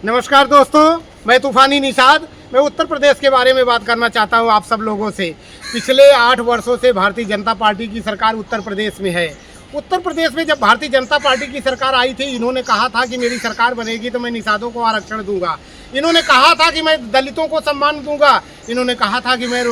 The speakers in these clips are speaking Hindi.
नमस्कार दोस्तों, मैं तूफानी निषाद। मैं उत्तर प्रदेश के बारे में बात करना चाहता हूं आप सब लोगों से। पिछले 8 वर्षों से भारतीय जनता पार्टी की सरकार उत्तर प्रदेश में है। उत्तर प्रदेश में जब भारतीय जनता पार्टी की सरकार आई थी, इन्होंने कहा था कि मेरी सरकार बनेगी तो मैं निषादों को आरक्षण दूंगा। इन्होंने कहा था कि मैं दलितों को सम्मान दूंगा। इन्होंने कहा था कि मैं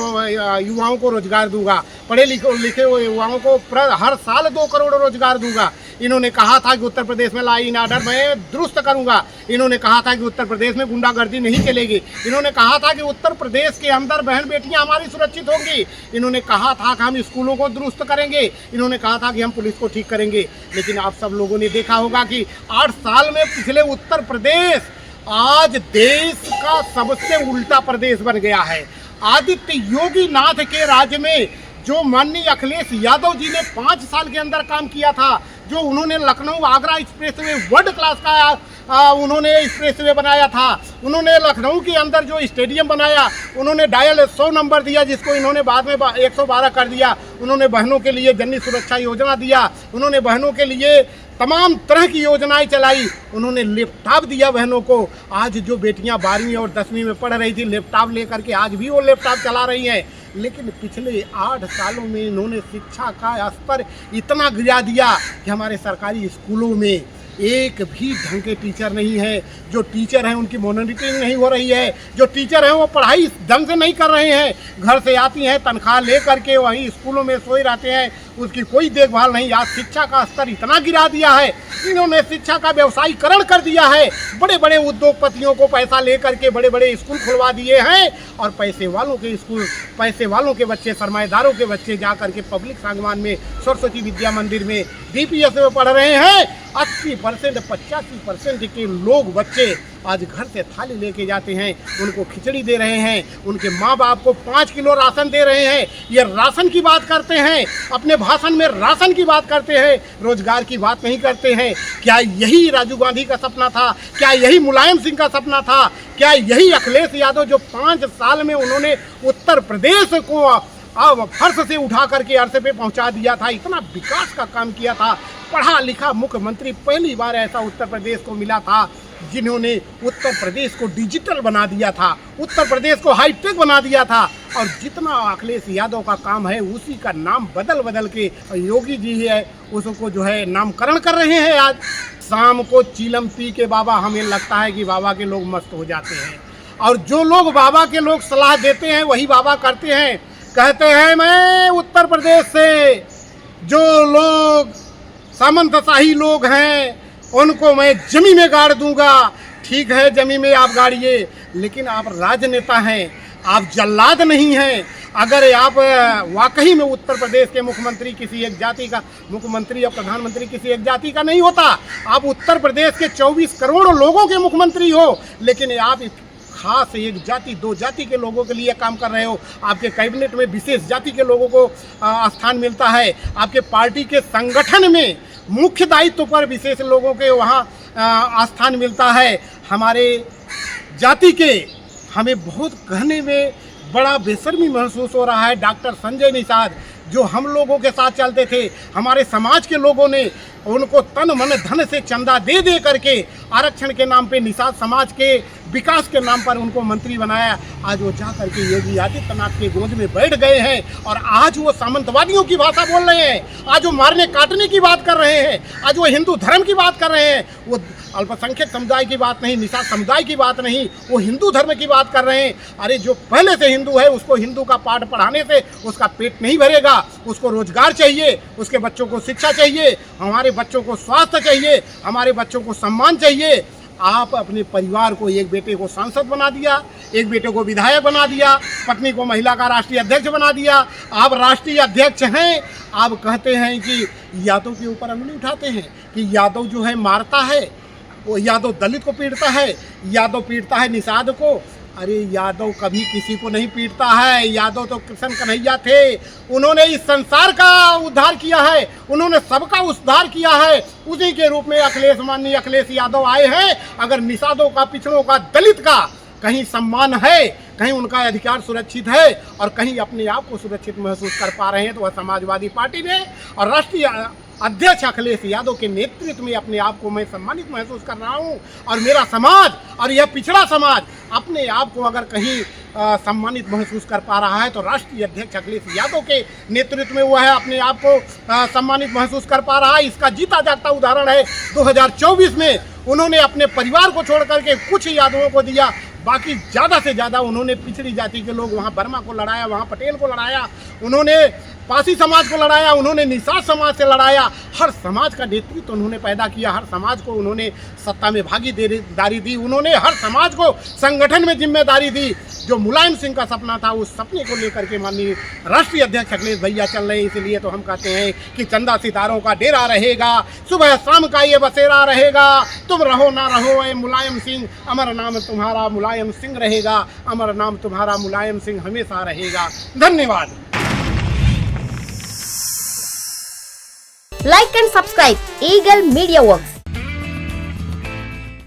युवाओं को रोजगार दूंगा, पढ़े लिखे युवाओं को हर साल 2 करोड़ रोजगार दूंगा। इन्होंने कहा था कि उत्तर प्रदेश में लॉ एंड ऑर्डर मैं दुरुस्त करूंगा। इन्होंने कहा था कि उत्तर प्रदेश में गुंडागर्दी नहीं चलेगी। इन्होंने कहा था कि उत्तर प्रदेश के अंदर बहन बेटियां हमारी सुरक्षित होंगी। इन्होंने कहा था कि हम स्कूलों को दुरुस्त करेंगे। इन्होंने कहा था कि हम पुलिस को ठीक करेंगे। लेकिन आप सब लोगों ने देखा होगा कि 8 साल में पिछले उत्तर प्रदेश आज देश का सबसे उल्टा प्रदेश बन गया है। आदित्य योगी नाथ के राज्य में जो माननीय अखिलेश यादव जी ने 5 साल के अंदर काम किया था, जो उन्होंने Lucknow Agra expressway world class का उन्होंने एक्सप्रेसवे बनाया था, उन्होंने लखनऊ के अंदर जो स्टेडियम बनाया, उन्होंने डायल 100 नंबर दिया जिसको इन्होंने बाद में 112 कर दिया। उन्होंने बहनों के लिए जननी सुरक्षा योजना दिया। उन्होंने बहनों के लिए तमाम तरह की योजनाएं चलाई। उन्होंने लैपटॉप दिया बहनों को। आज जो बेटियां 12वीं और 10वीं में पढ़ रही थी, लैपटॉप लेकर के आज भी वो लैपटॉप चला रही हैं। लेकिन पिछले 8 सालों में इन्होंने शिक्षा का स्तर इतना गिरा दिया कि हमारे सरकारी स्कूलों में एक भी ढंग के टीचर नहीं है। जो टीचर हैं उनकी मॉनिटरिंग नहीं हो रही है। जो टीचर हैं वो पढ़ाई ढंग से नहीं कर रहे हैं। घर से आती हैं, तनख्वाह ले करके वहीं स्कूलों में सोए रहते हैं, उसकी कोई देखभाल नहीं। आज शिक्षा का स्तर इतना गिरा दिया है, इन्होंने शिक्षा का व्यवसायीकरण कर दिया है। बड़े बड़े उद्योगपतियों को पैसा ले करके बड़े बड़े स्कूल खुलवा दिए हैं और पैसे वालों के स्कूल, पैसे वालों के बच्चे, सरमाएदारों के बच्चे जा करके पब्लिक सागवान में, सरस्वती विद्या मंदिर में, DPS में पढ़ रहे हैं। 80% 85% के लोग बच्चे आज घर से थाली लेके जाते हैं, उनको खिचड़ी दे रहे हैं, उनके माँ बाप को 5 किलो राशन दे रहे हैं। ये राशन की बात करते हैं, अपने भाषण में राशन की बात करते हैं, रोजगार की बात नहीं करते हैं। क्या यही राजीव गांधी का सपना था? क्या यही मुलायम सिंह का सपना था? क्या यही अखिलेश यादव जो 5 साल में उन्होंने उत्तर प्रदेश को फर्श से उठा करके अरसे पे पहुंचा दिया था, इतना विकास का काम किया था? पढ़ा लिखा मुख्यमंत्री पहली बार ऐसा उत्तर प्रदेश को मिला था जिन्होंने उत्तर प्रदेश को डिजिटल बना दिया था, उत्तर प्रदेश को हाईटेक बना दिया था। और जितना अखिलेश यादव का काम है उसी का नाम बदल के योगी जी है उसको जो है नामकरण कर रहे हैं। आज शाम को चीलम पी के बाबा, हमें लगता है कि बाबा के लोग मस्त हो जाते हैं। और जो लोग बाबा के लोग सलाह देते हैं वही बाबा करते हैं। कहते हैं मैं उत्तर प्रदेश से जो लोग सामंतशाही लोग हैं उनको मैं जमी में गाड़ दूंगा। ठीक है, जमी में आप गाड़िए, लेकिन आप राजनेता हैं, आप जल्लाद नहीं हैं। अगर आप वाकई में उत्तर प्रदेश के मुख्यमंत्री किसी एक जाति का मुख्यमंत्री या प्रधानमंत्री किसी एक जाति का नहीं होता, आप उत्तर प्रदेश के 24 करोड़ लोगों के मुख्यमंत्री हो, लेकिन आप खास एक जाति 2 जाति के लोगों के लिए काम कर रहे हो। आपके कैबिनेट में विशेष जाति के लोगों को स्थान मिलता है। आपके पार्टी के संगठन में मुख्य दायित्व पर विशेष लोगों के वहाँ स्थान मिलता है। हमारे जाति के हमें बहुत कहने में बड़ा बेशर्मी महसूस हो रहा है। डॉक्टर संजय निषाद जो हम लोगों के साथ चलते थे, हमारे समाज के लोगों ने उनको तन मन धन से चंदा दे करके आरक्षण के नाम पे निषाद समाज के विकास के नाम पर उनको मंत्री बनाया। आज वो जा करके योगी आदित्यनाथ के गोद में बैठ गए हैं और आज वो सामंतवादियों की भाषा बोल रहे हैं। आज वो मारने काटने की बात कर रहे हैं। आज वो हिंदू धर्म की बात कर रहे हैं। वो अल्पसंख्यक समुदाय की बात नहीं, निषाद समुदाय की बात नहीं, वो हिंदू धर्म की बात कर रहे हैं। अरे जो पहले से हिंदू है उसको हिंदू का पाठ पढ़ाने से उसका पेट नहीं भरेगा। उसको रोजगार चाहिए, उसके बच्चों को शिक्षा चाहिए, हमारे बच्चों को स्वास्थ्य चाहिए, हमारे बच्चों को सम्मान चाहिए। आप अपने परिवार को, एक बेटे को सांसद बना दिया, एक बेटे को विधायक बना दिया, पत्नी को महिला का राष्ट्रीय अध्यक्ष बना दिया। आप राष्ट्रीय अध्यक्ष हैं, आप कहते हैं कि यादव के ऊपर अंगुली उठाते हैं कि यादव जो है मारता है, वो यादव दलित को पीटता है, यादव पीटता है निषाद को। अरे यादव कभी किसी को नहीं पीटता है। यादव तो कृष्ण कन्हैया थे, उन्होंने इस संसार का उद्धार किया है, उन्होंने सबका उद्धार किया है। उसी के रूप में माननीय अखिलेश यादव आए हैं। अगर निषादों का, पिछड़ों का, दलित का कहीं सम्मान है, कहीं उनका अधिकार सुरक्षित है और कहीं अपने आप को सुरक्षित महसूस कर पा रहे हैं तो वह समाजवादी पार्टी ने और राष्ट्रीय अध्यक्ष अखिलेश यादव के नेतृत्व में अपने आप को मैं सम्मानित महसूस कर रहा हूं। और मेरा समाज और यह पिछड़ा समाज अपने आप को अगर कहीं सम्मानित महसूस कर पा रहा है तो राष्ट्रीय अध्यक्ष अखिलेश यादव के नेतृत्व में वह अपने आप को सम्मानित महसूस कर पा रहा है। इसका जीता जागता उदाहरण है 2024 में उन्होंने अपने परिवार को छोड़ करके कुछ यादवों को दिया, बाकी ज़्यादा से ज़्यादा उन्होंने पिछड़ी जाति के लोग, वहाँ वर्मा को लड़ाया, वहाँ पटेल को लड़ाया, उन्होंने पासी समाज को लड़ाया, उन्होंने निषाद समाज से लड़ाया। हर समाज का नेतृत्व उन्होंने पैदा किया, हर समाज को उन्होंने सत्ता में भागीदारी दी, उन्होंने हर समाज को संगठन में जिम्मेदारी दी। जो मुलायम सिंह का सपना था उस सपने को लेकर के माननीय राष्ट्रीय अध्यक्ष अखिलेश भैया चल रहे हैं। इसलिए तो हम कहते हैं कि चंदा सितारों का डेरा रहेगा, सुबह शाम का ये बसेरा रहेगा। तुम रहो ना रहो ए मुलायम सिंह, अमर नाम तुम्हारा मुलायम सिंह रहेगा, अमर नाम तुम्हारा मुलायम सिंह हमेशा रहेगा। धन्यवाद। Like and subscribe Eagle Media Works.